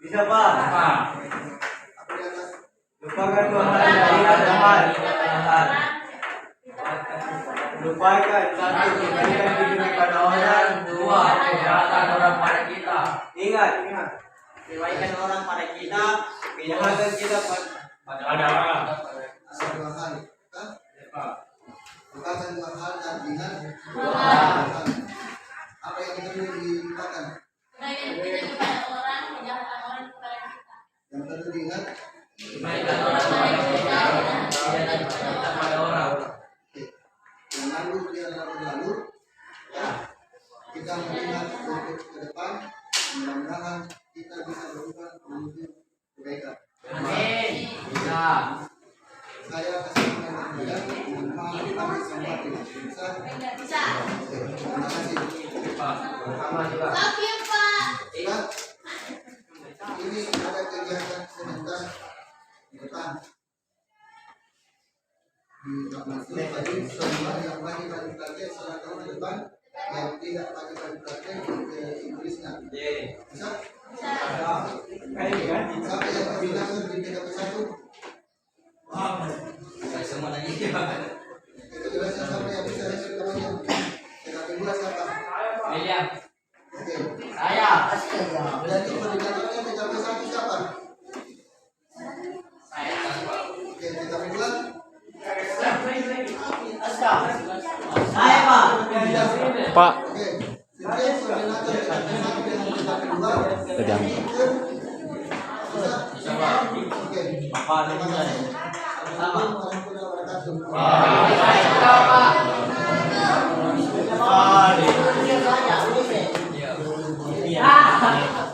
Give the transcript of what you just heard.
Bisa Pak? Lupakan Tuhan dari Tuhan. Lupakan satu kebaikan diri pada orang, dua kejahatan orang pada kita. Ingat, kebaikan orang pada kita, kejahatan kita pada orang. Lupakan dua hal dan ingat apa yang perlu dilupakan. Yang perlu diingat Kebaikan orang pada kita, kejahatan kita pada orang. yang lalu biarlah berlalu. Ya, kita mengingat untuk ke depan, mudah-mudahan kita bisa berubah menuju kebaikan. Amin. Bisa. Saya kasih mengenai mohon maaf kami semua tidak bisa. Oke, terima kasih. Pak. Sama juga. Ingat, ini ada kegiatan sebentar di depan. Di masuk tadi semua yang wajib bagi praktek silakan ke depan, yang tidak wajib bagi praktek ke Inggrisnya. Bisa? Siapa yang bilang di TKP 1? Semua lagi. TKP 1 siapa yang bisa hasil namanya? TKP 2 siapa? William. Oke. Saya. Berarti koordinatornya TKP 1 siapa? Saya. Oke, TKP 2? Saya Pak. Pak. Oke. Setiap koordinator TKP 1 dengan TKP 2 Sedang. bisa Pak? Oke. Bapak Terima kasih. sama. Assalamualaikum warahmatullahi wabarakatuh. Pak. Iya.